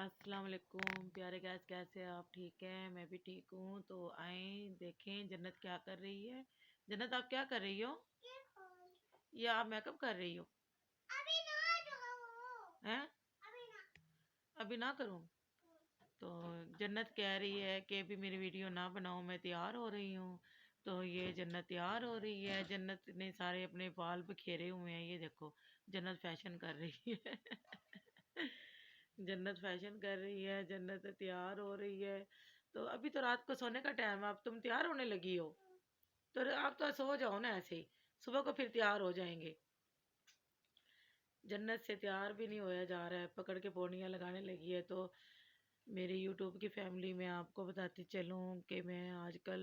السلام علیکم پیارے گیس، کیسے آپ؟ ٹھیک ہیں؟ میں بھی ٹھیک ہوں۔ تو آئیں دیکھیں جنت کیا کر رہی ہے۔ جنت آپ کیا کر رہی ہو؟ یا آپ میک اپ کر رہی ہو؟ ہیں؟ ابھی نہ کروں؟ تو جنت کہہ رہی ہے کہ ابھی میری ویڈیو نہ بناؤ، میں تیار ہو رہی ہوں۔ تو یہ جنت تیار ہو رہی ہے۔ جنت نے سارے اپنے بال بکھیرے ہوئے ہیں، یہ دیکھو جنت فیشن کر رہی ہے۔ جنت فیشن کر رہی ہے، جنت تیار ہو رہی ہے۔ تو ابھی تو رات کو سونے کا ٹائم ہے، اب تم تیار ہونے لگی ہو؟ تو آپ تو سو جاؤ نا ایسے ہی، صبح کو پھر تیار ہو جائیں گے۔ جنت سے تیار بھی نہیں ہویا جا رہا ہے، پکڑ کے پونیاں لگانے لگی ہے۔ تو میری یوٹیوب کی فیملی میں آپ کو بتاتی چلوں کہ میں آج کل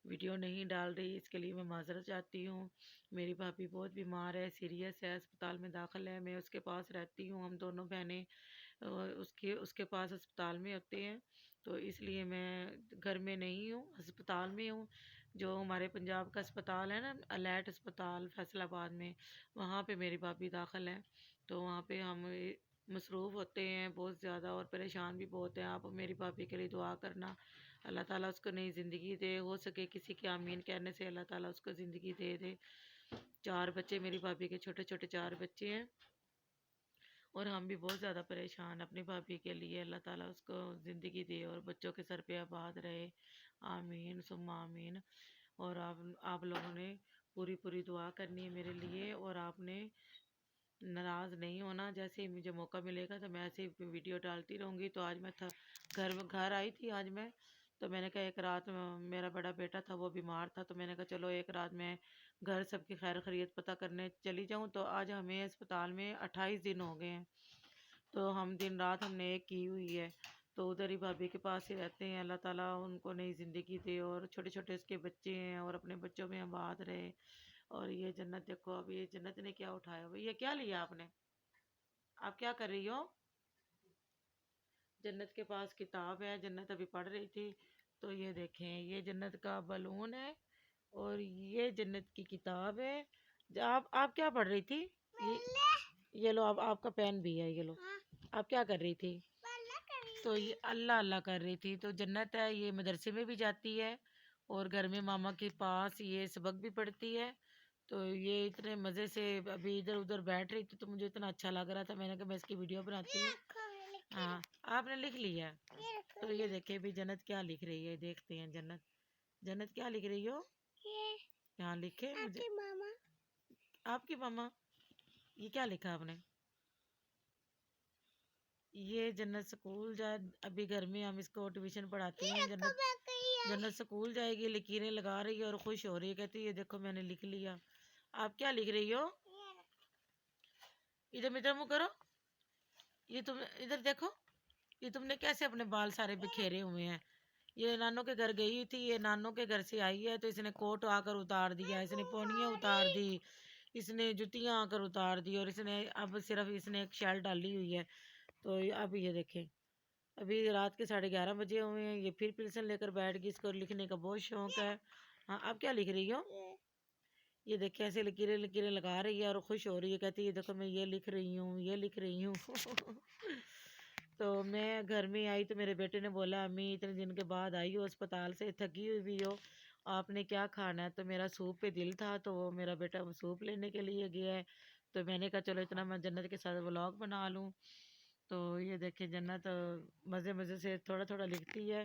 ویڈیو نہیں ڈال رہی، اس کے لیے میں معذرت چاہتی ہوں۔ میری بھابھی بہت بیمار ہے، سیریس ہے، اسپتال میں داخل ہے، میں اس کے پاس رہتی ہوں، ہم دونوں بہنیں اس کے پاس اسپتال میں ہوتے ہیں۔ تو اس لیے میں گھر میں نہیں ہوں، اسپتال میں ہوں۔ جو ہمارے پنجاب کا اسپتال ہے نا، الیٹ اسپتال فیصل آباد میں، وہاں پہ میری بھابھی داخل ہے۔ تو وہاں پہ ہم مصروف ہوتے ہیں بہت زیادہ، اور پریشان بھی بہت ہیں۔ آپ میری بھابھی کے لیے دعا کرنا، اللہ تعالیٰ اس کو نئی زندگی دے، ہو سکے کسی کے آمین کہنے سے اللہ تعالیٰ اس کو زندگی دے دے۔ 4 بچے میری بھابھی کے، چھوٹے چھوٹے 4 بچے ہیں، اور ہم بھی بہت زیادہ پریشان اپنی بھابھی کے لیے۔ اللہ تعالیٰ اس کو زندگی دے اور بچوں کے سر پہ آباد رہے، آمین ثم آمین۔ اور آپ لوگوں نے پوری دعا کرنی ہے میرے لیے، اور آپ نے ناراض نہیں ہونا۔ جیسے ہی مجھے موقع ملے گا تو میں ایسے ہی ویڈیو ڈالتی رہوں گی۔ تو آج میں گھر آئی تھی آج میں، تو میں نے کہا ایک رات میرا بڑا بیٹا تھا، وہ بیمار تھا، تو میں نے کہا چلو ایک رات میں گھر سب کی خیر خیریت پتہ کرنے چلی جاؤں۔ تو آج ہمیں اسپتال میں 28 دن ہو گئے ہیں، تو ہم دن رات ہم نے ایک کی ہوئی ہے۔ تو ادھر ہی بھابھی کے پاس ہی رہتے ہیں، اللہ تعالیٰ ان کو نئی زندگی دے، اور چھوٹے چھوٹے اس کے بچے ہیں، اور اپنے بچوں میں آباد رہے۔ اور یہ جنت دیکھو، اب یہ جنت نے کیا اٹھایا ہوا، یہ کیا لیا آپ نے؟ آپ کیا کر رہی ہو؟ جنت کے پاس کتاب ہے، جنت ابھی پڑھ رہی تھی۔ تو یہ دیکھیں، یہ جنت کا بلون ہے، اور یہ جنت کی کتاب ہے۔ آپ کیا پڑھ رہی تھی؟ یہ لو، آپ کا پین بھی ہے، یہ لو۔ آپ کیا کر رہی تھی؟ تو یہ اللہ اللہ کر رہی تھی۔ تو جنت ہے، یہ مدرسے میں بھی جاتی ہے، اور گھر میں ماما کے پاس یہ سبق بھی پڑھتی ہے۔ تو یہ اتنے مزے سے ابھی ادھر ادھر بیٹھ رہی تھی، تو مجھے اتنا اچھا لگ رہا تھا، میں نے کہا میں اس کی ویڈیو بناتی ہوں۔ ہاں، آپ نے لکھ لیا؟ تو یہ دیکھیں بھی جنت کیا لکھ رہی ہے، دیکھتے ہیں جنت کیا لکھ رہی ہو؟ یہاں لکھے مجھے آپ کی ماما، یہ کیا لکھا آپ نے؟ یہ جنت سکول جائے، ابھی گھر میں ہم اس کو ٹیوشن پڑھاتے ہیں۔ جنت سکول جائے گی، لکیریں لگا رہی ہے اور خوش ہو رہی ہے، کہتی ہے یہ دیکھو میں نے لکھ لیا۔ آپ کیا لکھ رہی ہو؟ ادھر منہ کرو، یہ تم ادھر دیکھو، یہ تم نے کیسے اپنے بال سارے بکھیرے ہوئے ہیں۔ یہ نانوں کے گھر گئی تھی، یہ نانوں کے گھر سے آئی ہے، تو اس نے کوٹ آ کر اتار دیا، اس نے پونیاں اتار دی، اس نے جتیاں آ کر اتار دی، اور اس نے اب صرف اس نے ایک شال ڈالی ہوئی ہے۔ تو اب یہ دیکھیں، ابھی رات کے 11:30 بجے ہوئے ہیں، یہ پھر پنسل لے کر بیٹھ گئی، اس کو لکھنے کا بہت شوق ہے۔ ہاں، آپ کیا لکھ رہی ہو؟ یہ دیکھیں ایسے لکیریں لگا رہی ہے اور خوش ہو رہی ہے، کہتی ہے یہ دیکھو میں یہ لکھ رہی ہوں، یہ لکھ رہی ہوں۔ تو میں گھر میں آئی تو میرے بیٹے نے بولا امی اتنے دن کے بعد آئی ہو اسپتال سے، تھکی ہوئی بھی ہو، آپ نے کیا کھانا ہے؟ تو میرا سوپ پہ دل تھا، تو وہ میرا بیٹا سوپ لینے کے لیے گیا ہے۔ تو میں نے کہا چلو اتنا میں جنت کے ساتھ ولاگ بنا لوں۔ تو یہ دیکھیں جنت مزے مزے سے تھوڑا تھوڑا لکھتی ہے۔